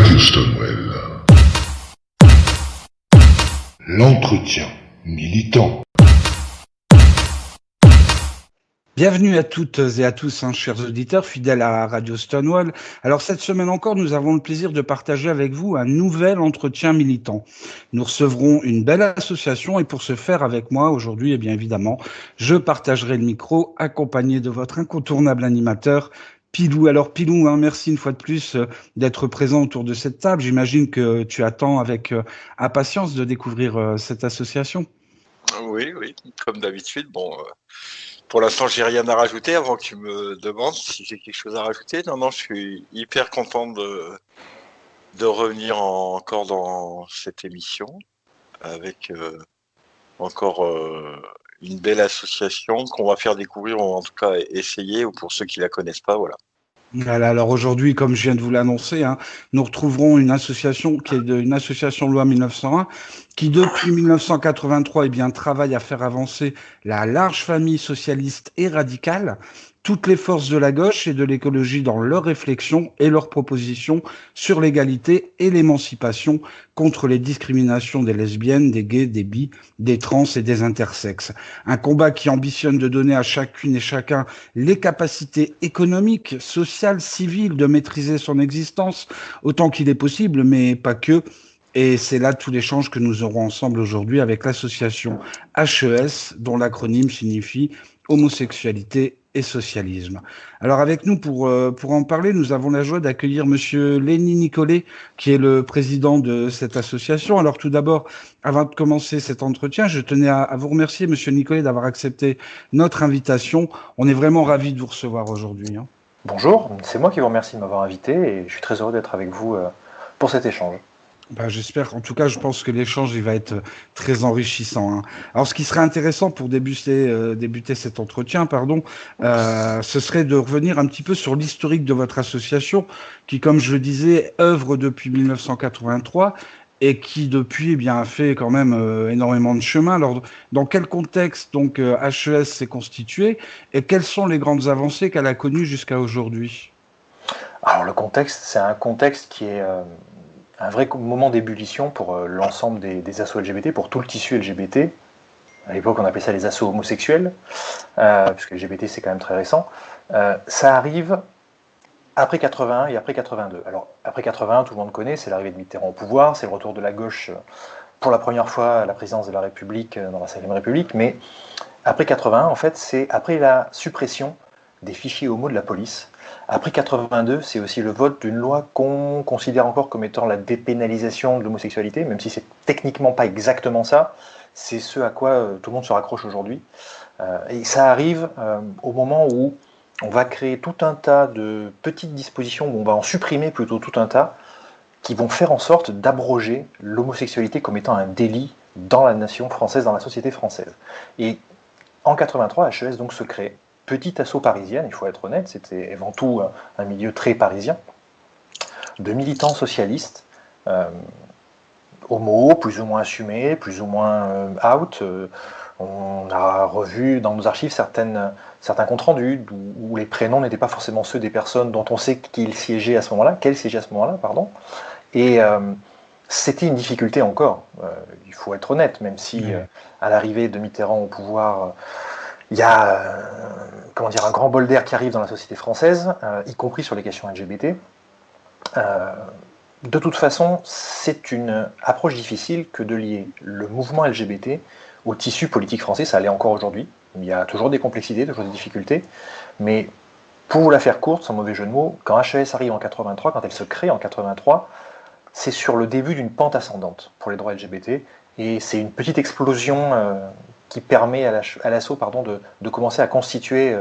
Radio Stonewall. L'entretien militant. Bienvenue à toutes et à tous, chers auditeurs fidèles à Radio Stonewall. Alors cette semaine encore, nous avons le plaisir de partager avec vous un nouvel entretien militant. Nous recevrons une belle association et pour ce faire avec moi aujourd'hui, bien évidemment, je partagerai le micro accompagné de votre incontournable animateur, Pilou. Alors Pilou, merci une fois de plus d'être présent autour de cette table. J'imagine que tu attends avec impatience de découvrir cette association. Oui, comme d'habitude. Pour l'instant, j'ai rien à rajouter avant que tu me demandes si j'ai quelque chose à rajouter. Non, je suis hyper content de revenir encore dans cette émission avec encore une belle association qu'on va faire découvrir, ou en tout cas essayer, ou pour ceux qui la connaissent pas, voilà. Voilà, alors aujourd'hui, comme je viens de vous l'annoncer, nous retrouverons une association qui est une association de loi 1901 qui, depuis 1983, travaille à faire avancer la large famille socialiste et radicale, toutes les forces de la gauche et de l'écologie dans leurs réflexions et leurs propositions sur l'égalité et l'émancipation contre les discriminations des lesbiennes, des gays, des bi, des trans et des intersexes. Un combat qui ambitionne de donner à chacune et chacun les capacités économiques, sociales, civiles de maîtriser son existence autant qu'il est possible, mais pas que. Et c'est là tout l'échange que nous aurons ensemble aujourd'hui avec l'association HES, dont l'acronyme signifie homosexualité et socialisme. Alors avec nous pour en parler, nous avons la joie d'accueillir Monsieur Lenny Nicolet, qui est le président de cette association. Alors tout d'abord, avant de commencer cet entretien, je tenais à vous remercier, Monsieur Nicolet, d'avoir accepté notre invitation. On est vraiment ravis de vous recevoir aujourd'hui. Bonjour, c'est moi qui vous remercie de m'avoir invité et je suis très heureux d'être avec vous pour cet échange. J'espère, en tout cas, je pense que l'échange il va être très enrichissant. Alors, ce qui serait intéressant pour débuter cet entretien, ce serait de revenir un petit peu sur l'historique de votre association, qui, comme je le disais, œuvre depuis 1983 et qui, depuis, a fait quand même énormément de chemin. Alors, dans quel contexte donc HES s'est constitué et quelles sont les grandes avancées qu'elle a connues jusqu'à aujourd'hui? Alors, le contexte, c'est un contexte qui est un vrai moment d'ébullition pour l'ensemble des assos LGBT, pour tout le tissu LGBT. À l'époque, on appelait ça les assos homosexuels, puisque LGBT, c'est quand même très récent. Ça arrive après 81 et après 82. Alors, après 81, tout le monde connaît, c'est l'arrivée de Mitterrand au pouvoir, c'est le retour de la gauche pour la première fois à la présidence de la République, dans la 5e République, mais après 81, en fait, c'est après la suppression des fichiers homo de la police. Après 82, c'est aussi le vote d'une loi qu'on considère encore comme étant la dépénalisation de l'homosexualité, même si c'est techniquement pas exactement ça, c'est ce à quoi tout le monde se raccroche aujourd'hui. Et ça arrive au moment où on va créer tout un tas de petites dispositions, où on va en supprimer plutôt tout un tas, qui vont faire en sorte d'abroger l'homosexualité comme étant un délit dans la nation française, dans la société française. Et en 83, HES donc se crée. Petite asso parisienne, il faut être honnête, c'était avant tout un milieu très parisien, de militants socialistes, homo, plus ou moins assumés, plus ou moins out. On a revu dans nos archives certains comptes rendus où les prénoms n'étaient pas forcément ceux des personnes dont on sait qu'elles siégeaient à ce moment-là, pardon. Et c'était une difficulté encore, il faut être honnête, même si à l'arrivée de Mitterrand au pouvoir, il y a un grand bol d'air qui arrive dans la société française, y compris sur les questions LGBT. De toute façon, c'est une approche difficile que de lier le mouvement LGBT au tissu politique français. Ça l'est encore aujourd'hui. Il y a toujours des complexités, toujours des difficultés. Mais pour vous la faire courte, sans mauvais jeu de mots, quand HES arrive en 83, quand elle se crée en 83, c'est sur le début d'une pente ascendante pour les droits LGBT. Et c'est une petite explosion qui permet à l'asso de commencer à constituer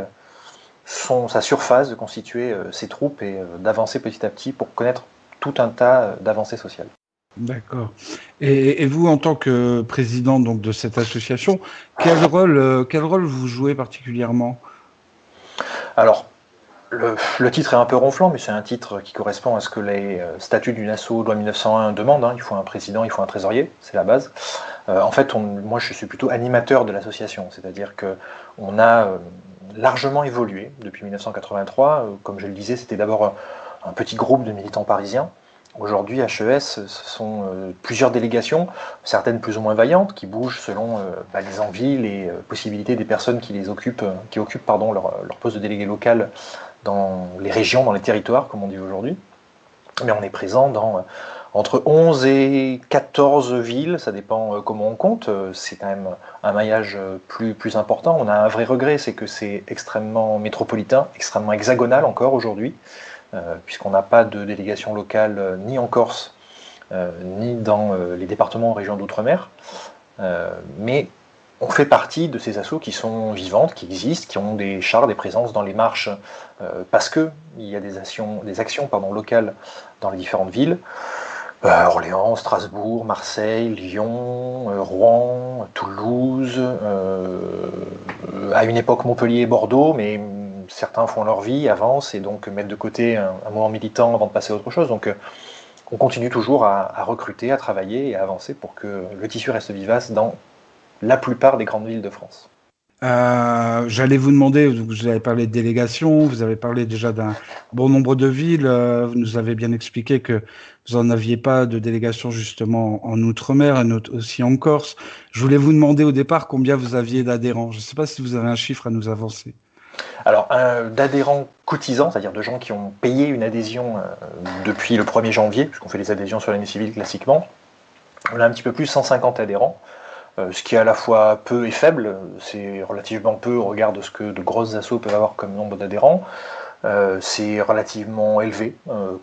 sa surface, de constituer ses troupes et d'avancer petit à petit pour connaître tout un tas d'avancées sociales. D'accord. Et vous, en tant que président donc, de cette association, quel rôle vous jouez particulièrement? Alors, le titre est un peu ronflant, mais c'est un titre qui correspond à ce que les statuts d'une asso loi 1901 demandent. Il faut un président, il faut un trésorier, c'est la base. En fait, moi je suis plutôt animateur de l'association, c'est-à-dire qu'on a largement évolué depuis 1983. Comme je le disais, c'était d'abord un petit groupe de militants parisiens Aujourd'hui, HES, ce sont plusieurs délégations, certaines plus ou moins vaillantes, qui bougent selon les envies, les possibilités des personnes qui occupent leur poste de délégué local dans les régions, dans les territoires, comme on dit aujourd'hui. Mais on est présent dans entre 11 et 14 villes, ça dépend comment on compte, c'est quand même un maillage plus important. On a un vrai regret, c'est que c'est extrêmement métropolitain, extrêmement hexagonal encore aujourd'hui, puisqu'on n'a pas de délégation locale ni en Corse, ni dans les départements en région d'outre-mer. Mais on fait partie de ces assos qui sont vivantes, qui existent, qui ont des chars, des présences dans les marches, parce qu'il y a des actions locales dans les différentes villes. Orléans, Strasbourg, Marseille, Lyon, Rouen, Toulouse, à une époque Montpellier et Bordeaux, mais certains font leur vie, avancent, et donc mettent de côté un moment militant avant de passer à autre chose. Donc on continue toujours à recruter, à travailler et à avancer pour que le tissu reste vivace dans la plupart des grandes villes de France. J'allais vous demander, vous avez parlé de délégation, vous avez parlé déjà d'un bon nombre de villes, vous nous avez bien expliqué que vous n'en aviez pas de délégation justement en Outre-mer et aussi en Corse. Je voulais vous demander au départ combien vous aviez d'adhérents. Je ne sais pas si vous avez un chiffre à nous avancer. Alors, d'adhérents cotisants, c'est-à-dire de gens qui ont payé une adhésion depuis le 1er janvier, puisqu'on fait les adhésions sur l'année civile classiquement, on a un petit peu plus de 150 adhérents. Ce qui est à la fois peu et faible, c'est relativement peu au regard de ce que de grosses assos peuvent avoir comme nombre d'adhérents. C'est relativement élevé,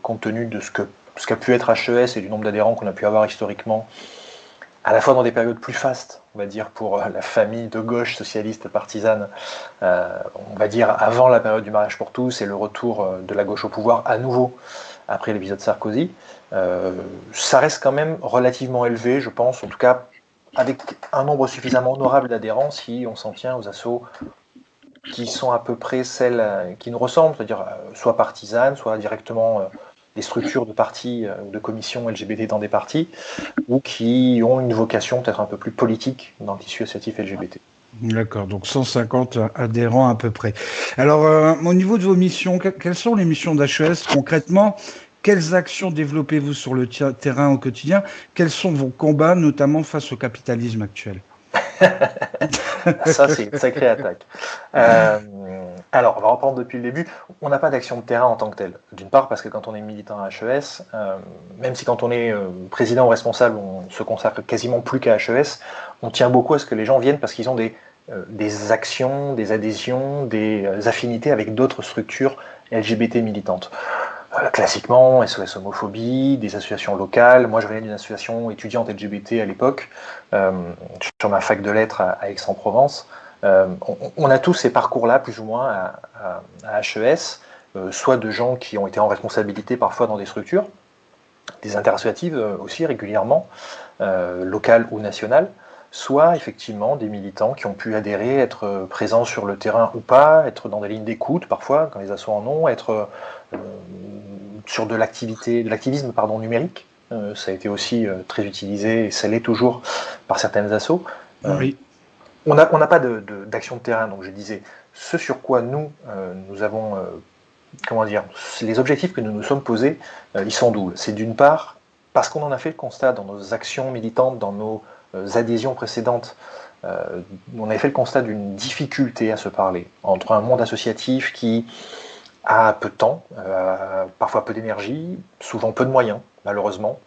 compte tenu de ce qu'a pu être HES et du nombre d'adhérents qu'on a pu avoir historiquement, à la fois dans des périodes plus fastes, on va dire pour la famille de gauche socialiste partisane, on va dire avant la période du mariage pour tous et le retour de la gauche au pouvoir à nouveau après l'épisode Sarkozy. Ça reste quand même relativement élevé, je pense, en tout cas avec un nombre suffisamment honorable d'adhérents si on s'en tient aux assos qui sont à peu près celles qui nous ressemblent, c'est-à-dire soit partisanes, soit directement des structures de partis ou de commissions LGBT dans des partis, ou qui ont une vocation peut-être un peu plus politique dans le tissu associatif LGBT. D'accord, donc 150 adhérents à peu près. Alors, au niveau de vos missions, quelles sont les missions d'HES concrètement? Quelles actions développez-vous sur le terrain au quotidien? Quels sont vos combats, notamment face au capitalisme actuel? Ça, c'est une sacrée attaque. Alors, on va reprendre depuis le début. On n'a pas d'action de terrain en tant que telle. D'une part, parce que quand on est militant à HES, même si quand on est président ou responsable, on se consacre quasiment plus qu'à HES, on tient beaucoup à ce que les gens viennent parce qu'ils ont des actions, des adhésions, des affinités avec d'autres structures LGBT militantes. Classiquement, SOS homophobie, des associations locales. Moi, je venais d'une association étudiante LGBT à l'époque, sur ma fac de lettres à Aix-en-Provence. On a tous ces parcours-là, plus ou moins, à HES, soit de gens qui ont été en responsabilité parfois dans des structures, des interassociatives aussi régulièrement, locales ou nationales, soit effectivement des militants qui ont pu adhérer, être présents sur le terrain ou pas, être dans des lignes d'écoute parfois, quand les assos en ont, être sur de l'activisme numérique. Ça a été aussi très utilisé et ça l'est toujours par certaines assos. Oui. On n'a pas d'action de terrain, donc je disais, ce sur quoi nous avons, les objectifs que nous nous sommes posés, ils sont doubles. C'est d'une part, parce qu'on en a fait le constat dans nos actions militantes, dans nos adhésions précédentes, on avait fait le constat d'une difficulté à se parler entre un monde associatif qui a peu de temps, parfois peu d'énergie, souvent peu de moyens, malheureusement.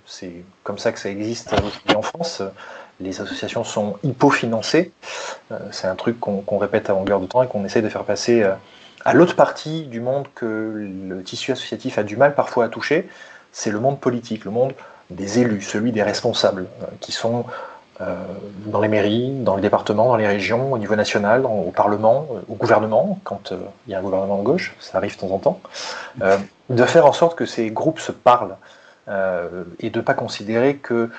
C'est comme ça que ça existe aujourd'hui en France. Les associations sont hypofinancées. C'est un truc qu'on répète à longueur de temps et qu'on essaie de faire passer à l'autre partie du monde que le tissu associatif a du mal parfois à toucher. C'est le monde politique, le monde des élus, celui des responsables, qui sont dans les mairies, dans les départements, dans les régions, au niveau national, au Parlement, au gouvernement, quand il y a un gouvernement de gauche, ça arrive de temps en temps, de faire en sorte que ces groupes se parlent et de ne pas considérer que,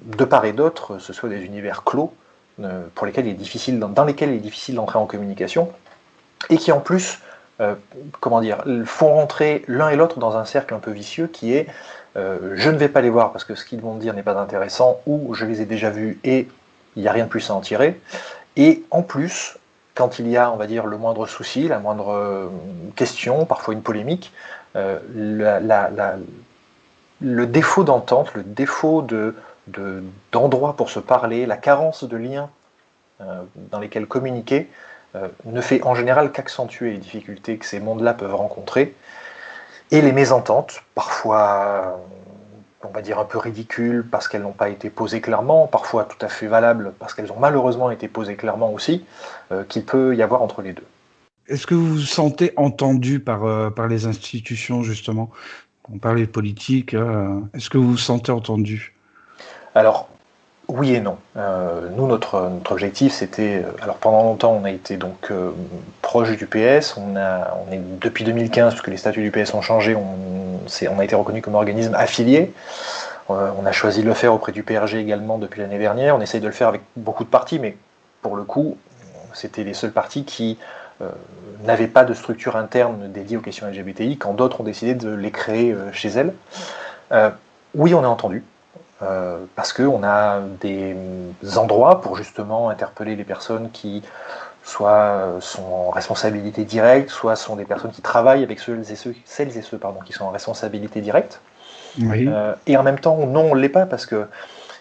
de part et d'autre, ce soit des univers clos pour lesquels il est difficile, dans lesquels il est difficile d'entrer en communication, et qui en plus, font rentrer l'un et l'autre dans un cercle un peu vicieux qui est je ne vais pas les voir parce que ce qu'ils vont me dire n'est pas intéressant, ou je les ai déjà vus et il n'y a rien de plus à en tirer. Et en plus, quand il y a, on va dire, le moindre souci, la moindre question, parfois une polémique, le défaut d'entente, le défaut d'endroits pour se parler, la carence de liens dans lesquels communiquer, ne fait en général qu'accentuer les difficultés que ces mondes-là peuvent rencontrer. Et les mésententes, parfois, on va dire un peu ridicules parce qu'elles n'ont pas été posées clairement, parfois tout à fait valables parce qu'elles ont malheureusement été posées clairement aussi, qu'il peut y avoir entre les deux. Est-ce que vous vous sentez entendu par les institutions, justement? On parlait de politique. Est-ce que vous vous sentez entendu? Alors, oui et non. Nous, notre objectif, c'était... Alors, pendant longtemps, on a été donc proche du PS. On est depuis 2015, puisque les statuts du PS ont changé, on a été reconnu comme organisme affilié. On a choisi de le faire auprès du PRG également depuis l'année dernière. On essaye de le faire avec beaucoup de partis, mais pour le coup, c'était les seuls partis qui n'avaient pas de structure interne dédiée aux questions LGBTI, quand d'autres ont décidé de les créer chez elles. Oui, on est entendu. Parce qu'on a des endroits pour justement interpeller les personnes qui soit sont en responsabilité directe, soit sont des personnes qui travaillent avec celles et ceux qui sont en responsabilité directe. Oui. Et en même temps, non, on ne l'est pas, parce que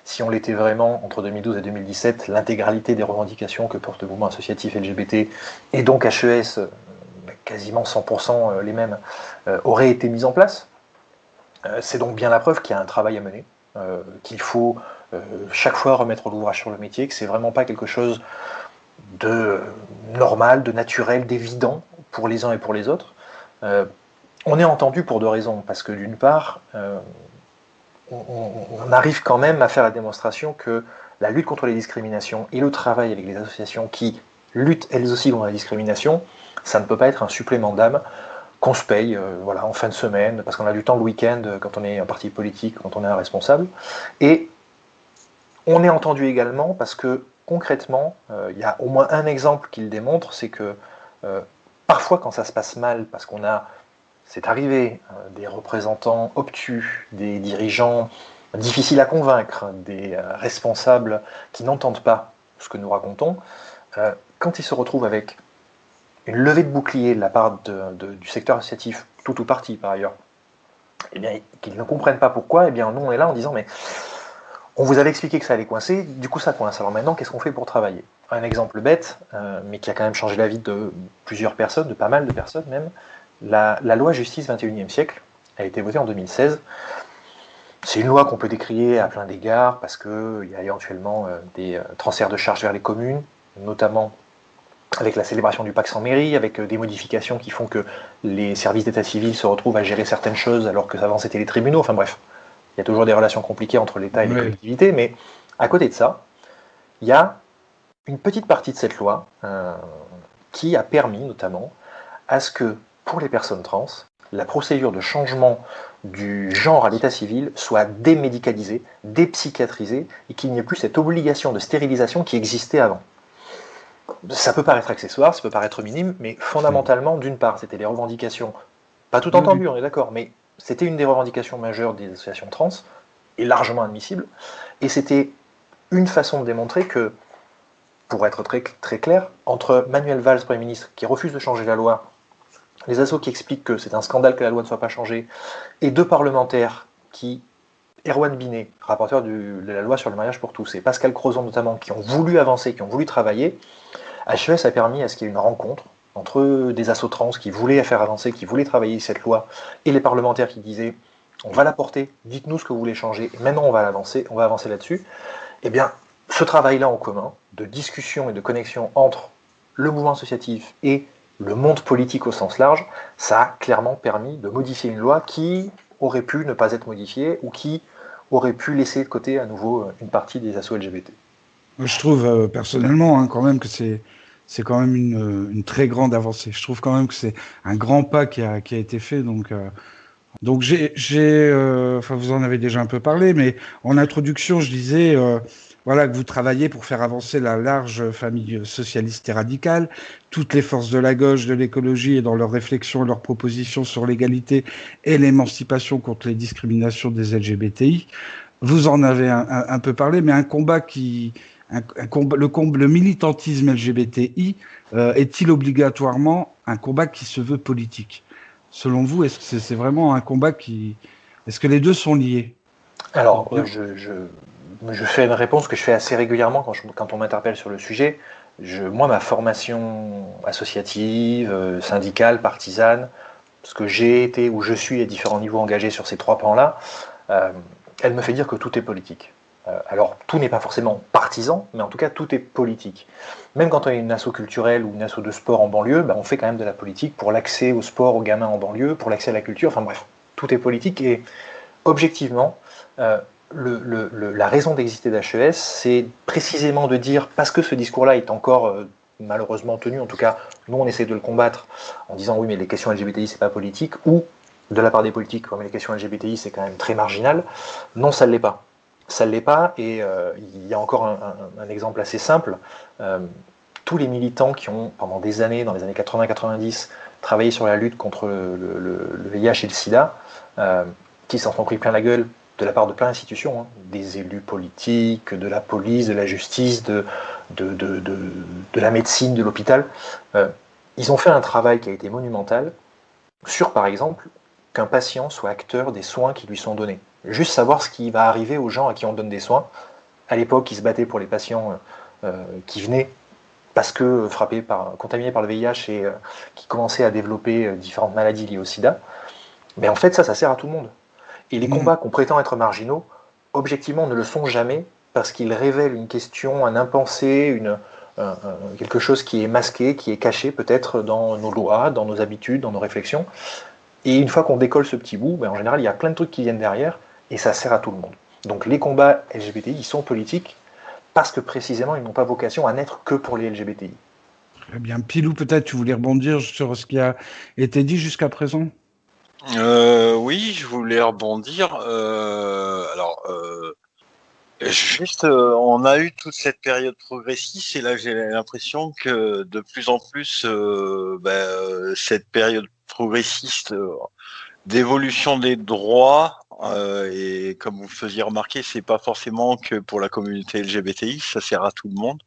si on l'était vraiment entre 2012 et 2017, l'intégralité des revendications que porte le mouvement associatif LGBT, et donc HES, quasiment 100% les mêmes, auraient été mises en place. C'est donc bien la preuve qu'il y a un travail à mener. Qu'il faut chaque fois remettre l'ouvrage sur le métier, que c'est vraiment pas quelque chose de normal, de naturel, d'évident pour les uns et pour les autres. On est entendu pour deux raisons, parce que d'une part, on arrive quand même à faire la démonstration que la lutte contre les discriminations et le travail avec les associations qui luttent elles aussi contre la discrimination, ça ne peut pas être un supplément d'âme qu'on se paye voilà, en fin de semaine, parce qu'on a du temps le week-end quand on est un parti politique, quand on est un responsable. Et on est entendu également parce que concrètement, il y a au moins un exemple qui le démontre, c'est que parfois quand ça se passe mal, parce qu'on a, c'est arrivé, des représentants obtus, des dirigeants difficiles à convaincre, des responsables qui n'entendent pas ce que nous racontons, quand ils se retrouvent avec une levée de bouclier de la part du secteur associatif, tout ou partie par ailleurs, eh bien, qu'ils ne comprennent pas pourquoi, eh bien, nous on est là en disant mais on vous avait expliqué que ça allait coincer, du coup ça coince, alors maintenant qu'est-ce qu'on fait pour travailler? Un exemple bête, mais qui a quand même changé la vie de plusieurs personnes, de pas mal de personnes même, la loi Justice 21e siècle a été votée en 2016. C'est une loi qu'on peut décrier à plein d'égards, parce qu'il y a éventuellement des transferts de charges vers les communes, notamment avec la célébration du Pacs en mairie, avec des modifications qui font que les services d'état civil se retrouvent à gérer certaines choses alors que avant c'était les tribunaux, enfin bref, il y a toujours des relations compliquées entre l'État et les collectivités, mais à côté de ça, il y a une petite partie de cette loi qui a permis notamment à ce que, pour les personnes trans, la procédure de changement du genre à l'état civil soit démédicalisée, dépsychiatrisée, et qu'il n'y ait plus cette obligation de stérilisation qui existait avant. Ça peut paraître accessoire, ça peut paraître minime, mais fondamentalement, d'une part, c'était les revendications, pas tout entendu, on est d'accord, mais c'était une des revendications majeures des associations trans, et largement admissible, et c'était une façon de démontrer que, pour être très, très clair, entre Manuel Valls, Premier ministre, qui refuse de changer la loi, les assos qui expliquent que c'est un scandale que la loi ne soit pas changée, et deux parlementaires qui, Erwan Binet, rapporteur de la loi sur le mariage pour tous, et Pascal Crozon notamment, qui ont voulu avancer, qui ont voulu travailler, HES a permis à ce qu'il y ait une rencontre entre des assos trans qui voulaient faire avancer, qui voulaient travailler cette loi, et les parlementaires qui disaient on va la porter, dites-nous ce que vous voulez changer, et maintenant on va avancer là-dessus. Eh bien, ce travail-là en commun, de discussion et de connexion entre le mouvement associatif et le monde politique au sens large, ça a clairement permis de modifier une loi qui aurait pu ne pas être modifiée ou qui aurait pu laisser de côté à nouveau une partie des assos LGBT. Je trouve personnellement quand même que c'est quand même une très grande avancée. Je trouve quand même que c'est un grand pas qui a été fait. Donc enfin vous en avez déjà un peu parlé, mais en introduction je disais voilà que vous travaillez pour faire avancer la large famille socialiste et radicale, toutes les forces de la gauche, de l'écologie et dans leurs réflexions et leurs propositions sur l'égalité et l'émancipation contre les discriminations des LGBTI. Vous en avez un peu parlé, mais un combat qui le militantisme LGBTI est-il obligatoirement un combat qui se veut politique? Selon vous, est-ce que c'est vraiment un combat qui Est-ce que les deux sont liés? Alors, Bien. je fais une réponse que je fais assez régulièrement quand on m'interpelle sur le sujet. Moi, ma formation associative, syndicale, partisane, parce que j'ai été ou je suis à différents niveaux engagé sur ces trois pans-là, elle me fait dire que tout est politique. Alors, tout n'est pas forcément partisan, mais en tout cas, tout est politique. Même quand on est une asso culturelle ou une asso de sport en banlieue, on fait quand même de la politique pour l'accès au sport aux gamins en banlieue, pour l'accès à la culture, enfin bref, tout est politique. Et objectivement, la raison d'exister d'HES, c'est précisément de dire, parce que ce discours-là est encore malheureusement tenu, en tout cas, nous on essaie de le combattre en disant oui, mais les questions LGBTI c'est pas politique, ou de la part des politiques, mais les questions LGBTI c'est quand même très marginal. Non, ça ne l'est pas. Ça ne l'est pas, et il y a encore un exemple assez simple. Tous les militants qui ont, pendant des années, dans les années 80-90, travaillé sur la lutte contre le VIH et le sida, qui s'en sont pris plein la gueule de la part de plein d'institutions, des élus politiques, de la police, de la justice, de la médecine, de l'hôpital. Ils ont fait un travail qui a été monumental sur, par exemple, qu'un patient soit acteur des soins qui lui sont donnés. Juste savoir ce qui va arriver aux gens à qui on donne des soins. À l'époque, ils se battaient pour les patients qui venaient parce que contaminés par le VIH et qui commençaient à développer différentes maladies liées au sida. Mais en fait, ça sert à tout le monde. Et les combats qu'on prétend être marginaux, objectivement, ne le sont jamais parce qu'ils révèlent une question, un impensé, quelque chose qui est masqué, qui est caché peut-être dans nos lois, dans nos habitudes, dans nos réflexions. Et une fois qu'on décolle ce petit bout, en général, il y a plein de trucs qui viennent derrière et ça sert à tout le monde. Donc les combats LGBTI, ils sont politiques parce que précisément, ils n'ont pas vocation à n'être que pour les LGBTI. Eh bien, Pilou, peut-être tu voulais rebondir sur ce qui a été dit jusqu'à présent? Oui, je voulais rebondir. Juste, on a eu toute cette période progressiste et là j'ai l'impression que de plus en plus, cette période progressiste d'évolution des droits, et comme vous le faisiez remarquer, c'est pas forcément que pour la communauté LGBTI, ça sert à tout le monde.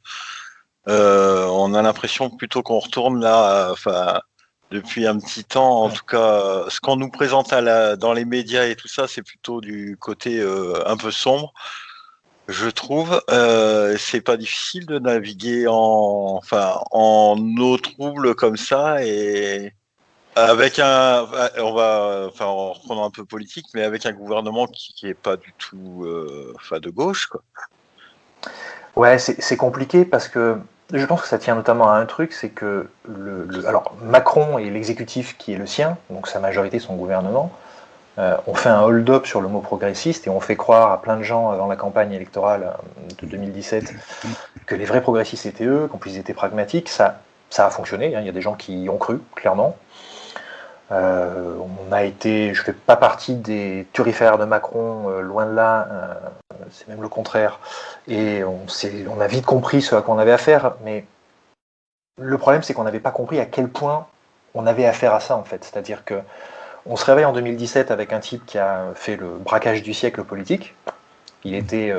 On a l'impression plutôt qu'on retourne là, depuis un petit temps, en tout cas, ce qu'on nous présente dans les médias et tout ça, c'est plutôt du côté un peu sombre. Je trouve, c'est pas difficile de naviguer en eau trouble comme ça et avec en reprenant un peu politique, mais avec un gouvernement qui est pas du tout, de gauche, quoi. Ouais, c'est compliqué parce que je pense que ça tient notamment à un truc, c'est que alors Macron et l'exécutif qui est le sien, donc sa majorité, son gouvernement, on fait un hold-up sur le mot progressiste et on fait croire à plein de gens avant la campagne électorale de 2017 que les vrais progressistes étaient eux, qu'en plus ils étaient pragmatiques. Ça a fonctionné, il y a des gens qui y ont cru, clairement. Je fais pas partie des turiféraires de Macron, loin de là, c'est même le contraire. Et on a vite compris ce à quoi on avait affaire, mais le problème c'est qu'on n'avait pas compris à quel point on avait affaire à ça en fait. C'est-à-dire que on se réveille en 2017 avec un type qui a fait le braquage du siècle politique. Il était,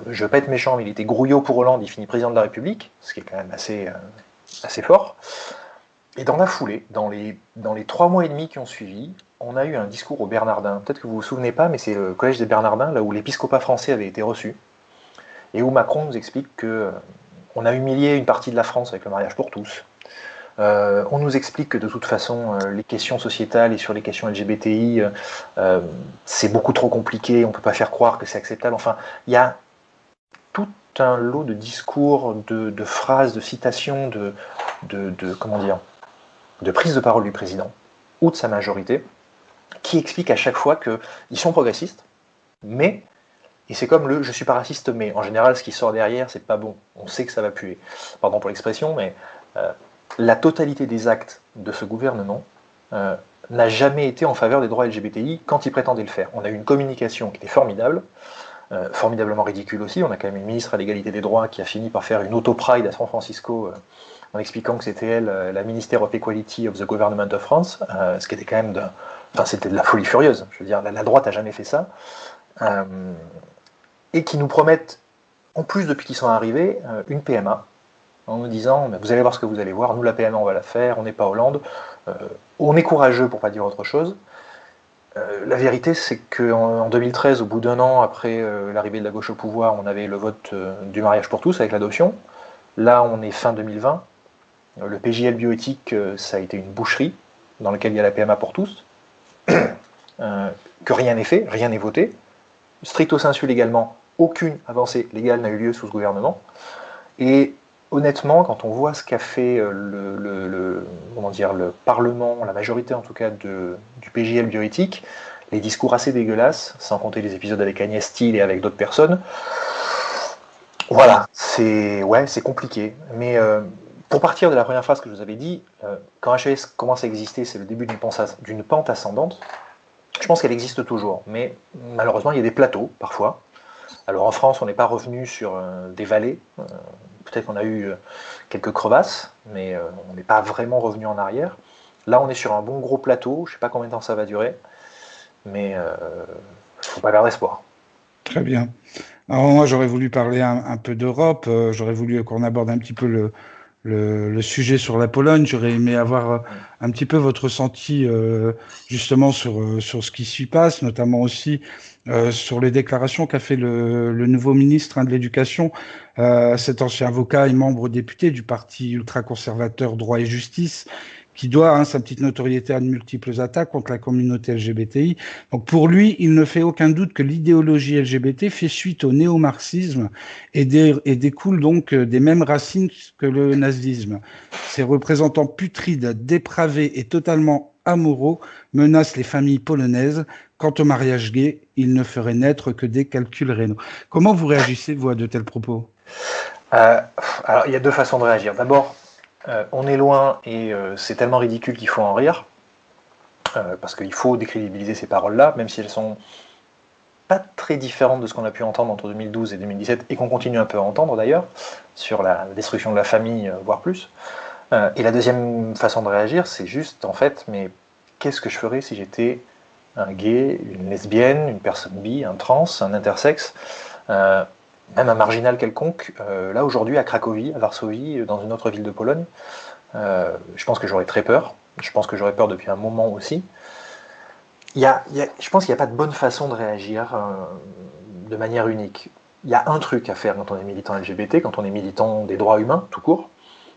je ne veux pas être méchant, mais il était grouillot pour Hollande, il finit président de la République, ce qui est quand même assez fort. Et dans la foulée, dans les 3 mois et demi qui ont suivi, on a eu un discours aux Bernardins. Peut-être que vous ne vous souvenez pas, mais c'est le collège des Bernardins, là où l'épiscopat français avait été reçu, et où Macron nous explique qu'on a humilié une partie de la France avec le mariage pour tous. On nous explique que de toute façon, les questions sociétales et sur les questions LGBTI, c'est beaucoup trop compliqué, on ne peut pas faire croire que c'est acceptable. Enfin, il y a tout un lot de discours, de phrases, de citations, de prise de parole du président ou de sa majorité, qui expliquent à chaque fois qu'ils sont progressistes, mais, et c'est comme je suis pas raciste, mais en général, ce qui sort derrière, c'est pas bon. On sait que ça va puer. Pardon pour l'expression, mais la totalité des actes de ce gouvernement n'a jamais été en faveur des droits LGBTI quand il prétendait le faire. On a eu une communication qui était formidable, formidablement ridicule aussi. On a quand même une ministre à l'égalité des droits qui a fini par faire une auto-pride à San Francisco en expliquant que c'était elle, la Minister of Equality of the Government of France, ce qui était quand même c'était de la folie furieuse. Je veux dire, la droite n'a jamais fait ça. Et qui nous promettent, en plus depuis qu'ils sont arrivés, une PMA, en nous disant vous allez voir ce que vous allez voir, nous la PMA on va la faire, on n'est pas Hollande, on est courageux pour pas dire autre chose. La vérité, c'est qu'en 2013, au bout d'un an après l'arrivée de la gauche au pouvoir, on avait le vote du mariage pour tous avec l'adoption. Là, on est fin 2020. Le PJL bioéthique, ça a été une boucherie dans laquelle il y a la PMA pour tous. Que rien n'est fait, rien n'est voté. Stricto sensu légalement, aucune avancée légale n'a eu lieu sous ce gouvernement. Et honnêtement, quand on voit ce qu'a fait le Parlement, la majorité en tout cas du PJL bioéthique, les discours assez dégueulasses, sans compter les épisodes avec Agnès Thiel et avec d'autres personnes, voilà, c'est compliqué. Mais pour partir de la première phrase que je vous avais dit, quand HES commence à exister, c'est le début d'une pente ascendante. Je pense qu'elle existe toujours, mais malheureusement, il y a des plateaux, parfois. Alors en France, on n'est pas revenu sur des vallées. Peut-être qu'on a eu quelques crevasses, mais on n'est pas vraiment revenu en arrière. Là, on est sur un bon gros plateau. Je ne sais pas combien de temps ça va durer, mais il ne faut pas perdre espoir. Très bien. Alors moi, j'aurais voulu parler un peu d'Europe. J'aurais voulu qu'on aborde un petit peu le sujet sur la Pologne. J'aurais aimé avoir un petit peu votre ressenti justement sur ce qui s'y passe, notamment aussi sur les déclarations qu'a fait le nouveau ministre de l'Éducation, cet ancien avocat et membre député du parti ultra-conservateur Droit et Justice, qui doit sa petite notoriété à de multiples attaques contre la communauté LGBTI. Donc pour lui, il ne fait aucun doute que l'idéologie LGBT fait suite au néo-marxisme et découle donc des mêmes racines que le nazisme. Ces représentants putrides, dépravés et totalement amoraux menacent les familles polonaises. Quant au mariage gay, il ne ferait naître que des calculs rénaux. Comment vous réagissez, vous, à de tels propos ? Alors, il y a deux façons de réagir. D'abord, on est loin et c'est tellement ridicule qu'il faut en rire, parce qu'il faut décrédibiliser ces paroles-là, même si elles sont pas très différentes de ce qu'on a pu entendre entre 2012 et 2017, et qu'on continue un peu à entendre d'ailleurs, sur la destruction de la famille, voire plus. Et la deuxième façon de réagir, c'est juste, en fait, mais qu'est-ce que je ferais si j'étais un gay, une lesbienne, une personne bi, un trans, un intersexe, même un marginal quelconque, là aujourd'hui à Cracovie, à Varsovie, dans une autre ville de Pologne, je pense que j'aurais très peur. Je pense que j'aurais peur depuis un moment aussi. Je pense qu'il n'y a pas de bonne façon de réagir de manière unique. Il y a un truc à faire quand on est militant LGBT, quand on est militant des droits humains, tout court,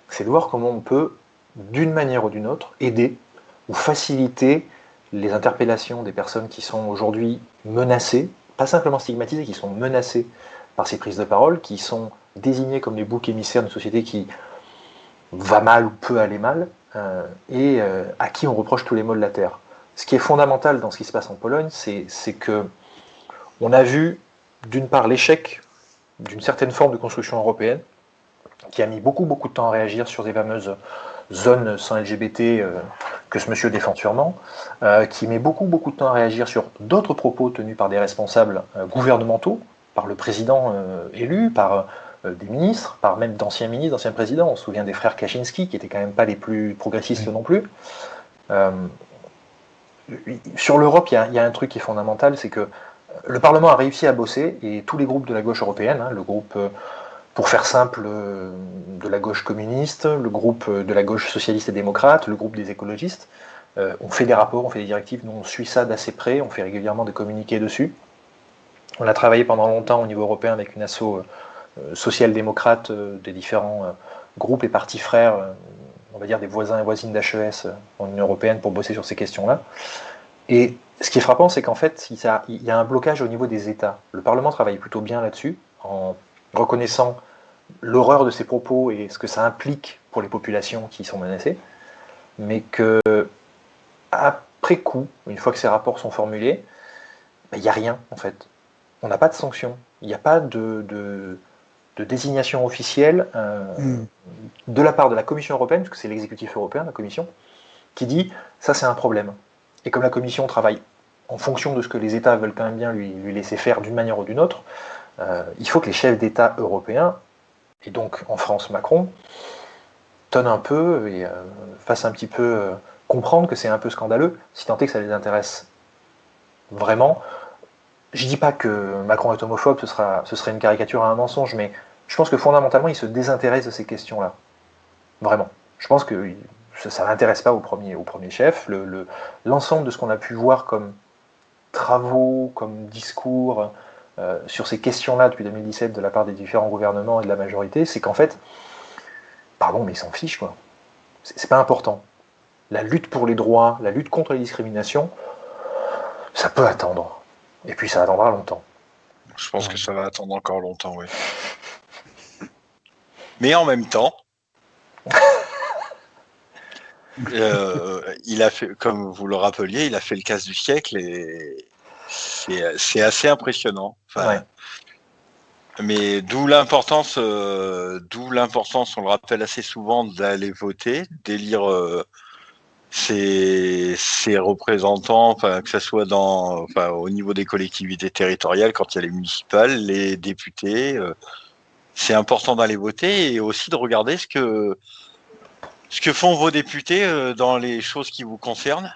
c'est de voir comment on peut, d'une manière ou d'une autre, aider ou faciliter les interpellations des personnes qui sont aujourd'hui menacées, pas simplement stigmatisées, qui sont menacées par ces prises de parole, qui sont désignées comme les boucs émissaires d'une société qui va mal ou peut aller mal, et à qui on reproche tous les maux de la terre. Ce qui est fondamental dans ce qui se passe en Pologne, c'est que on a vu, d'une part, l'échec d'une certaine forme de construction européenne, qui a mis beaucoup de temps à réagir sur des fameuses zones sans LGBT que ce monsieur défend sûrement, qui met beaucoup de temps à réagir sur d'autres propos tenus par des responsables gouvernementaux, par le président élu, par des ministres, par même d'anciens ministres, d'anciens présidents. On se souvient des frères Kaczynski, qui n'étaient quand même pas les plus progressistes non plus. Sur l'Europe, il y a un truc qui est fondamental, c'est que le Parlement a réussi à bosser, et tous les groupes de la gauche européenne, le groupe, pour faire simple, de la gauche communiste, le groupe de la gauche socialiste et démocrate, le groupe des écologistes, on fait des rapports, on fait des directives, nous on suit ça d'assez près, on fait régulièrement des communiqués dessus. On a travaillé pendant longtemps au niveau européen avec une asso social-démocrate des différents groupes et partis frères, on va dire des voisins et voisines d'HES en Union européenne pour bosser sur ces questions-là. Et ce qui est frappant, c'est qu'en fait, il y a un blocage au niveau des États. Le Parlement travaille plutôt bien là-dessus, en reconnaissant l'horreur de ces propos et ce que ça implique pour les populations qui sont menacées, mais que après coup, une fois que ces rapports sont formulés, il n'y a rien en fait. On n'a pas de sanction, il n'y a pas de désignation officielle de la part de la Commission européenne, parce que c'est l'exécutif européen, la Commission, qui dit ça c'est un problème. Et comme la Commission travaille en fonction de ce que les États veulent quand même bien lui laisser faire d'une manière ou d'une autre, il faut que les chefs d'État européens, et donc en France Macron, tonnent un peu et fassent un petit peu comprendre que c'est un peu scandaleux, si tant est que ça les intéresse vraiment. Je dis pas que Macron est homophobe, ce serait une caricature à un mensonge, mais je pense que fondamentalement il se désintéresse de ces questions-là. Vraiment. Je pense que ça ne l'intéresse pas au premier chef. L'ensemble de ce qu'on a pu voir comme travaux, comme discours sur ces questions-là depuis 2017 de la part des différents gouvernements et de la majorité, c'est qu'en fait, pardon, mais ils s'en fichent, quoi. C'est pas important. La lutte pour les droits, la lutte contre les discriminations, ça peut attendre. Et puis ça attendra longtemps. Je pense que ça va attendre encore longtemps, oui. Mais en même temps, il a fait, comme vous le rappeliez, il a fait le casse du siècle et c'est assez impressionnant. Enfin, Ouais. mais d'où l'importance, on le rappelle assez souvent, d'aller voter, d'élire ses représentants, enfin, que ce soit au niveau des collectivités territoriales, quand il y a les municipales, les députés. C'est important d'aller voter et aussi de regarder ce que font vos députés dans les choses qui vous concernent.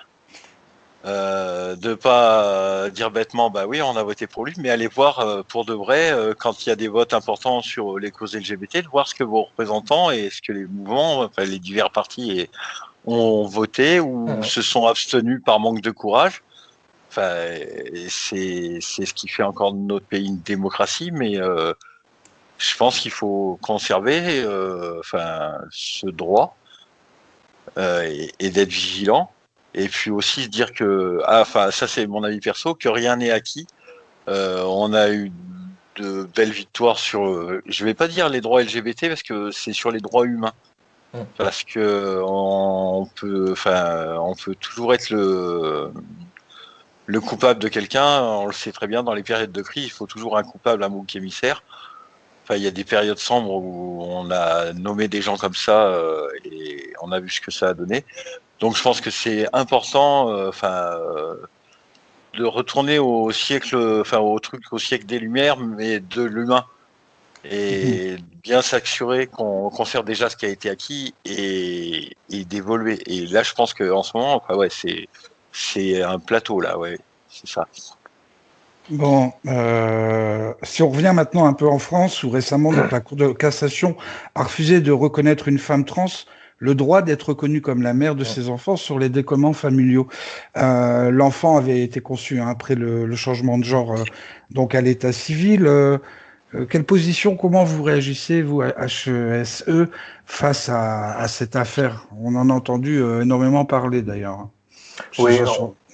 De pas dire bêtement, bah oui, on a voté pour lui, mais aller voir pour de vrai, quand il y a des votes importants sur les causes LGBT, de voir ce que vos représentants et ce que les mouvements, enfin, les divers partis ont voté ou se sont abstenus par manque de courage. Enfin, c'est ce qui fait encore de notre pays une démocratie, mais je pense qu'il faut conserver ce droit et d'être vigilant. Et puis aussi se dire que, ça c'est mon avis perso, que rien n'est acquis. On a eu de belles victoires sur, je vais pas dire les droits LGBT parce que c'est sur les droits humains. Parce que on peut toujours être le coupable de quelqu'un. On le sait très bien, dans les périodes de crise, il faut toujours un coupable, un bouc émissaire. Enfin, il y a des périodes sombres où on a nommé des gens comme ça et on a vu ce que ça a donné. Donc je pense que c'est important de retourner au siècle, au siècle des Lumières, mais de l'humain. Et bien s'assurer qu'on conserve déjà ce qui a été acquis et d'évoluer. Et là, je pense qu'en ce moment, c'est un plateau, là, ouais, c'est ça. Bon, si on revient maintenant un peu en France, où récemment donc, la Cour de cassation a refusé de reconnaître une femme trans le droit d'être reconnue comme la mère de ses enfants sur les décommans familiaux. L'enfant avait été conçu après le changement de genre donc à l'état civil. Quelle position, comment vous réagissez, vous, HESE, face à cette affaire? On en a entendu énormément parler, d'ailleurs. Oui,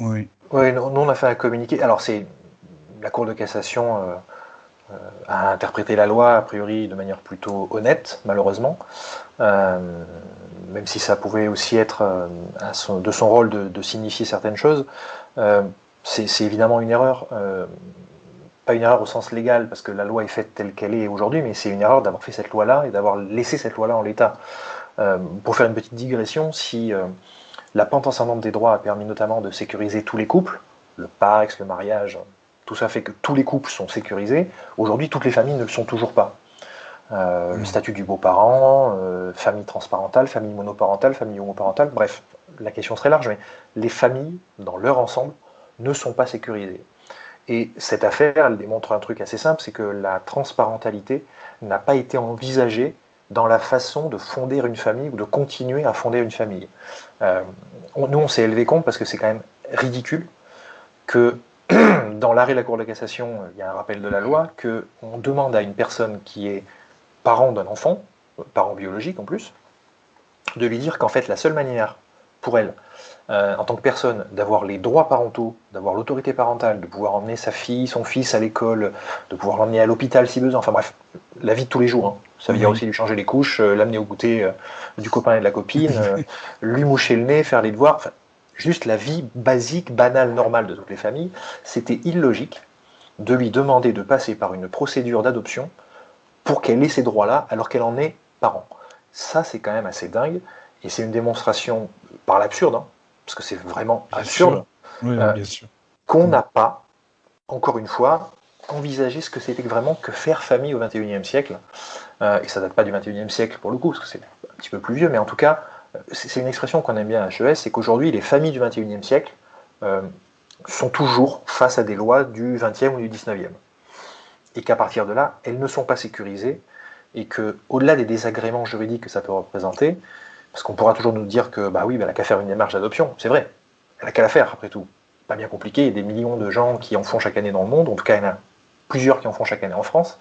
Oui. Oui, nous on a fait un communiqué. Alors c'est la Cour de cassation a interprété la loi a priori de manière plutôt honnête, malheureusement, même si ça pouvait aussi être de son rôle de signifier certaines choses. C'est évidemment une erreur, pas une erreur au sens légal parce que la loi est faite telle qu'elle est aujourd'hui, mais c'est une erreur d'avoir fait cette loi-là et d'avoir laissé cette loi-là en l'état. Pour faire une petite digression, si la pente ascendante des droits a permis notamment de sécuriser tous les couples, le Pax, le mariage, tout ça fait que tous les couples sont sécurisés. Aujourd'hui, toutes les familles ne le sont toujours pas. Le statut du beau-parent, famille transparentale, famille monoparentale, famille homoparentale, bref, la question serait large, mais les familles, dans leur ensemble, ne sont pas sécurisées. Et cette affaire, elle démontre un truc assez simple, c'est que la transparentalité n'a pas été envisagée dans la façon de fonder une famille ou de continuer à fonder une famille. Nous, on s'est élevé contre parce que c'est quand même ridicule que dans l'arrêt de la Cour de cassation, il y a un rappel de la loi, qu'on demande à une personne qui est parent d'un enfant, parent biologique en plus, de lui dire qu'en fait la seule manière pour elle, en tant que personne, d'avoir les droits parentaux, d'avoir l'autorité parentale, de pouvoir emmener sa fille, son fils à l'école, de pouvoir l'emmener à l'hôpital si besoin, enfin bref, la vie de tous les jours. Hein. Ça veut dire aussi lui changer les couches, l'amener au goûter du copain et de la copine, lui moucher le nez, faire les devoirs, enfin, juste la vie basique, banale, normale de toutes les familles. C'était illogique de lui demander de passer par une procédure d'adoption pour qu'elle ait ces droits-là alors qu'elle en est parent. Ça, c'est quand même assez dingue, et c'est une démonstration par l'absurde, hein, parce que c'est vraiment absurde, qu'on n'a pas, encore une fois, envisagé ce que c'était vraiment que faire famille au XXIe siècle. Et ça date pas du XXIe siècle pour le coup, parce que c'est un petit peu plus vieux, mais en tout cas, c'est une expression qu'on aime bien à HES, c'est qu'aujourd'hui, les familles du XXIe siècle sont toujours face à des lois du XXe ou du XIXe. Et qu'à partir de là, elles ne sont pas sécurisées, et qu'au-delà des désagréments juridiques que ça peut représenter, parce qu'on pourra toujours nous dire que, bah oui, elle n'a qu'à faire une démarche d'adoption, c'est vrai, elle n'a qu'à la faire après tout. pas bien compliqué, il y a des millions de gens qui en font chaque année dans le monde, en tout cas il y en a plusieurs qui en font chaque année en France,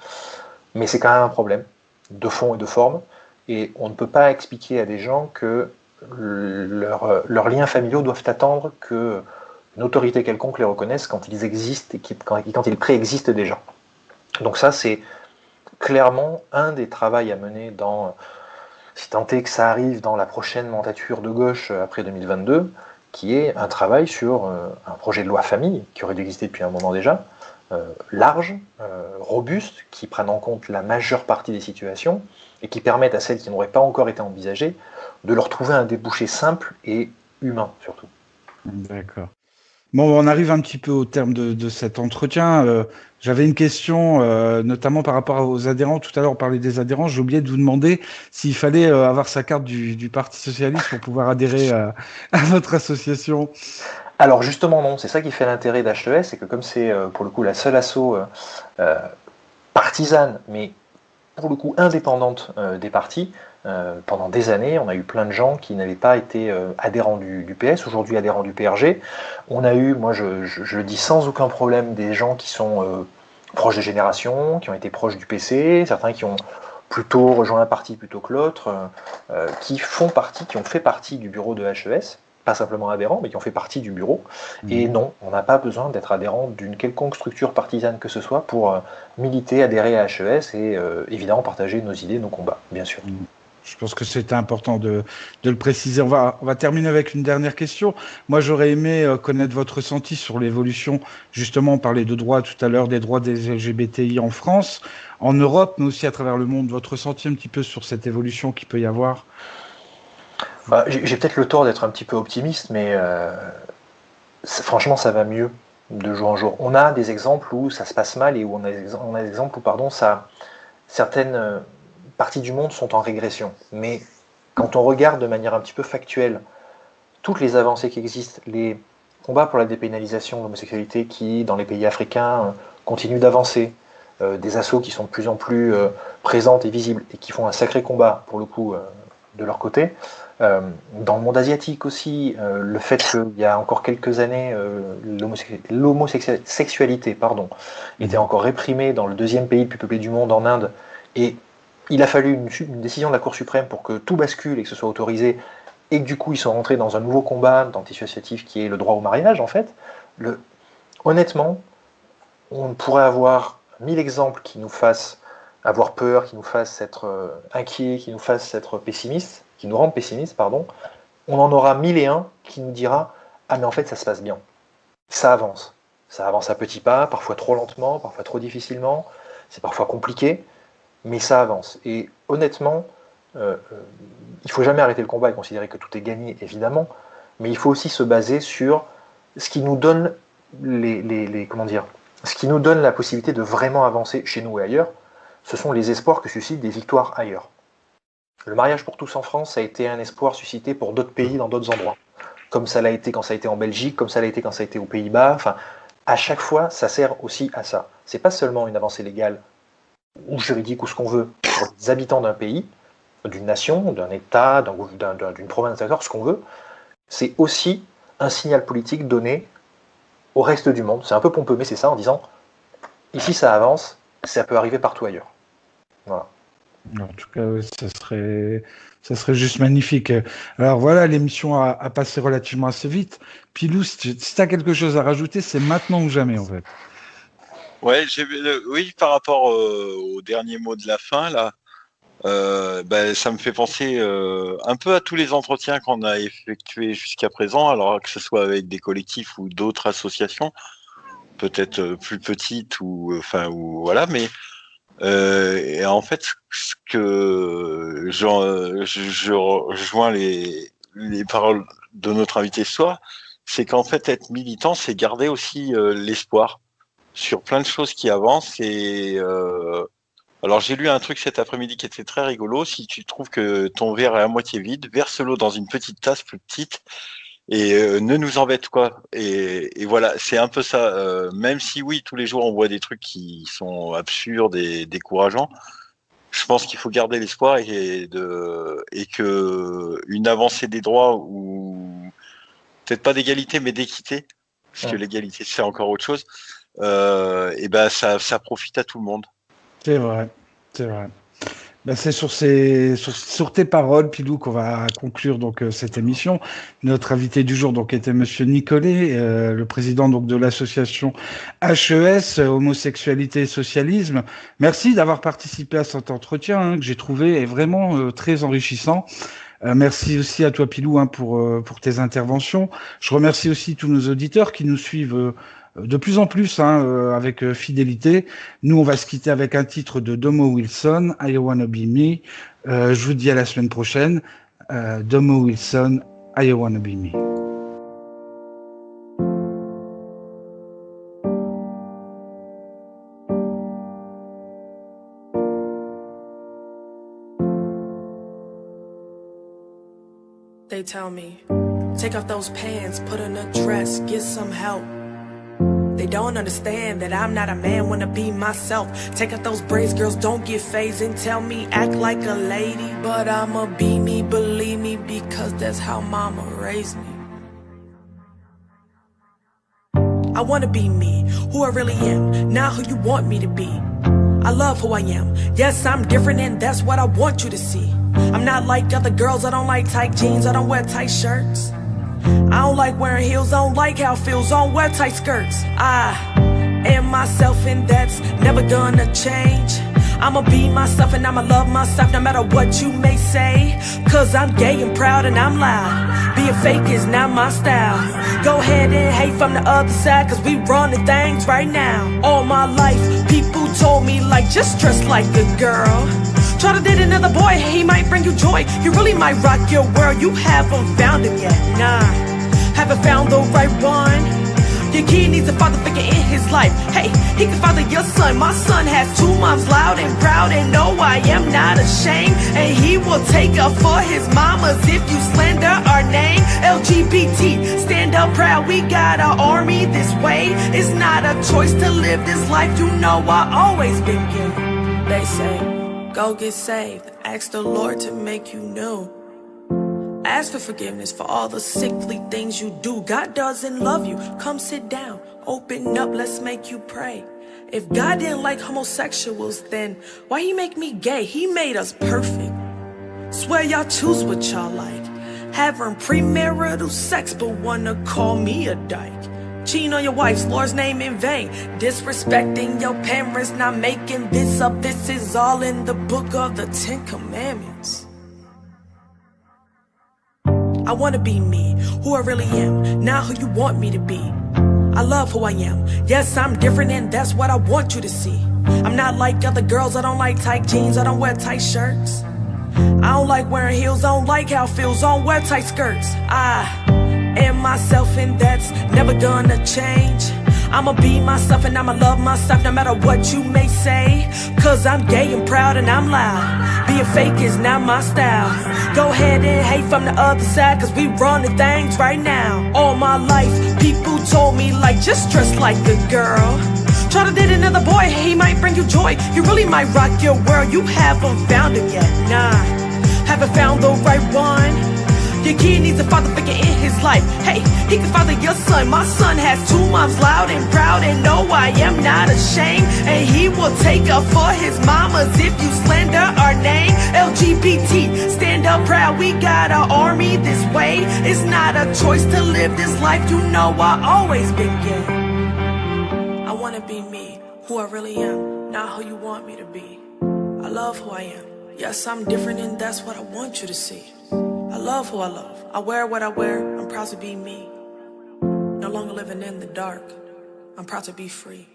mais c'est quand même un problème de fond et de forme, et on ne peut pas expliquer à des gens que leurs liens familiaux doivent attendre qu'une autorité quelconque les reconnaisse quand ils existent et quand ils préexistent déjà. Donc ça, c'est clairement un des travaux à mener dans, si tant est que ça arrive dans la prochaine mandature de gauche après 2022, qui est un travail sur un projet de loi famille, qui aurait dû exister depuis un moment déjà, large, robuste, qui prenne en compte la majeure partie des situations et qui permette à celles qui n'auraient pas encore été envisagées de leur trouver un débouché simple et humain surtout. D'accord. Bon, on arrive un petit peu au terme de cet entretien. J'avais une question, notamment par rapport aux adhérents. Tout à l'heure, on parlait des adhérents. J'ai oublié de vous demander s'il fallait avoir sa carte du Parti Socialiste pour pouvoir adhérer à votre association. Alors justement non, c'est ça qui fait l'intérêt d'HES, c'est que comme c'est pour le coup la seule asso partisane, mais pour le coup indépendante des partis, pendant des années, on a eu plein de gens qui n'avaient pas été adhérents du PS, aujourd'hui adhérents du PRG. On a eu, moi je le dis sans aucun problème, des gens qui sont proches de Génération, qui ont été proches du PC, certains qui ont plutôt rejoint un parti plutôt que l'autre, qui ont fait partie du bureau de HES, pas simplement adhérents, mais qui ont fait partie du bureau. Et non, on n'a pas besoin d'être adhérent d'une quelconque structure partisane que ce soit pour militer, adhérer à HES et évidemment partager nos idées, nos combats, bien sûr. Je pense que c'était important de le préciser. On va terminer avec une dernière question. Moi, j'aurais aimé connaître votre ressenti sur l'évolution. Justement, on parlait de droits tout à l'heure, des droits des LGBTI en France, en Europe, mais aussi à travers le monde. Votre ressenti un petit peu sur cette évolution qu'il peut y avoir? J'ai peut-être le tort d'être un petit peu optimiste, mais franchement, ça va mieux de jour en jour. On a des exemples où ça se passe mal et où on a des exemples où, certaines parties du monde sont en régression. Mais quand on regarde de manière un petit peu factuelle toutes les avancées qui existent, les combats pour la dépénalisation de l'homosexualité qui, dans les pays africains, continuent d'avancer, des assos qui sont de plus en plus présentes et visibles et qui font un sacré combat, pour le coup, de leur côté. Dans le monde asiatique aussi, le fait qu'il y a encore quelques années, l'homosexualité était encore réprimée dans le deuxième pays le plus peuplé du monde, en Inde, et il a fallu une décision de la Cour suprême pour que tout bascule et que ce soit autorisé, et que du coup ils sont rentrés dans un nouveau combat d'anti-associatif qui est le droit au mariage en fait. Honnêtement, on pourrait avoir 1000 exemples qui nous fassent avoir peur, qui nous fassent être inquiets, qui nous fassent être pessimistes, qui nous rendent pessimistes, pardon. On en aura 1001 qui nous dira « Ah mais en fait ça se passe bien, ça avance à petits pas, parfois trop lentement, parfois trop difficilement, c'est parfois compliqué, mais ça avance. » Et honnêtement, il ne faut jamais arrêter le combat et considérer que tout est gagné, évidemment, mais il faut aussi se baser sur ce qui nous donne ce qui nous donne la possibilité de vraiment avancer chez nous et ailleurs. Ce sont les espoirs que suscitent des victoires ailleurs. Le mariage pour tous en France, ça a été un espoir suscité pour d'autres pays dans d'autres endroits. Comme ça l'a été quand ça a été en Belgique, comme ça l'a été quand ça a été aux Pays-Bas. Enfin, à chaque fois, ça sert aussi à ça. C'est pas seulement une avancée légale ou juridique ou ce qu'on veut pour les habitants d'un pays, d'une nation, d'un État, d'une province, d'accord, ce qu'on veut. C'est aussi un signal politique donné au reste du monde. C'est un peu pompeux, mais c'est ça, en disant ici ça avance, ça peut arriver partout ailleurs. Voilà. En tout cas, oui, ça serait juste magnifique. Alors voilà, l'émission a passé relativement assez vite. Pilou, si tu as quelque chose à rajouter, c'est maintenant ou jamais, en fait. Ouais, oui, par rapport au dernier mot de la fin, là, ça me fait penser un peu à tous les entretiens qu'on a effectués jusqu'à présent, alors que ce soit avec des collectifs ou d'autres associations, peut-être plus petites ou voilà, mais et en fait, ce que je rejoins les paroles de notre invité ce soir, c'est qu'en fait, être militant, c'est garder aussi l'espoir sur plein de choses qui avancent. Et alors, j'ai lu un truc cet après-midi qui était très rigolo. Si tu trouves que ton verre est à moitié vide, verse-le dans une petite tasse plus petite et ne nous embête quoi. Et voilà, c'est un peu ça. Même si oui, tous les jours on voit des trucs qui sont absurdes et décourageants, je pense qu'il faut garder l'espoir et que une avancée des droits ou peut-être pas d'égalité mais d'équité parce que l'égalité c'est encore autre chose. Et ben ça profite à tout le monde. C'est vrai, c'est vrai. Ben, c'est sur tes paroles, Pilou, qu'on va conclure donc cette émission. Notre invité du jour donc était Monsieur Nicolet, le président donc de l'association HES, Homosexualité et Socialisme. Merci d'avoir participé à cet entretien que j'ai trouvé vraiment très enrichissant. Merci aussi à toi, Pilou, pour tes interventions. Je remercie aussi tous nos auditeurs qui nous suivent de plus en plus avec fidélité. Nous, on va se quitter avec un titre de Domo Wilson, I Wanna Be Me. Je vous dis à la semaine prochaine. Domo Wilson, I Wanna Be Me. They tell me, take off those pants, put on a dress, get some help. They don't understand that I'm not a man, wanna be myself. Take out those braids, girls, don't get phased and tell me act like a lady. But I'ma be me, believe me, because that's how mama raised me. I wanna be me, who I really am, not who you want me to be. I love who I am, yes I'm different and that's what I want you to see. I'm not like other girls, I don't like tight jeans, I don't wear tight shirts. I don't like wearing heels, I don't like how it feels, I don't wear tight skirts. I am myself and that's never gonna change. I'ma be myself and I'ma love myself no matter what you may say. Cause I'm gay and proud and I'm loud. Being fake is not my style. Go ahead and hate from the other side, cause we running things right now. All my life, people told me like just dress like a girl. Try to date another boy, he might bring you joy. He really might rock your world, you haven't found him yet, nah. Haven't found the right one. Your kid needs a father figure in his life. Hey, he can father your son. My son has two moms, loud and proud, and no, I am not ashamed. And he will take up for his mamas if you slander our name. LGBT, stand up proud, we got our army this way. It's not a choice to live this life, you know I always been gay. They say, go get saved, ask the Lord to make you new. Ask for forgiveness for all the sickly things you do. God doesn't love you. Come sit down, open up, let's make you pray. If God didn't like homosexuals, then why he make me gay? He made us perfect. Swear y'all choose what y'all like. Having premarital sex but wanna call me a dyke. Cheating on your wife's Lord's name in vain. Disrespecting your parents, not making this up. This is all in the book of the 10 Commandments. I wanna be me, who I really am, not who you want me to be. I love who I am, yes I'm different and that's what I want you to see. I'm not like other girls, I don't like tight jeans, I don't wear tight shirts. I don't like wearing heels, I don't like how it feels, I don't wear tight skirts. I am myself and that's never gonna change. I'ma be myself and I'ma love myself no matter what you may say. Cause I'm gay and proud and I'm loud. Being fake is not my style. Go ahead and hate from the other side, cause we running things right now. All my life, people told me like just dress like a girl. Try to date another boy, he might bring you joy. He really might rock your world, you haven't found him yet, nah. Haven't found the right one. Your kid needs a father figure in his life. Hey, he can father your son. My son has two moms, loud and proud, and no, I am not ashamed. And he will take up for his mamas if you slander our name. LGBT, stand up proud, we got our army this way. It's not a choice to live this life, you know I always been gay. I wanna be me, who I really am, not who you want me to be. I love who I am, yes I'm different and that's what I want you to see. I love who I love, I wear what I wear, I'm proud to be me. No longer living in the dark, I'm proud to be free.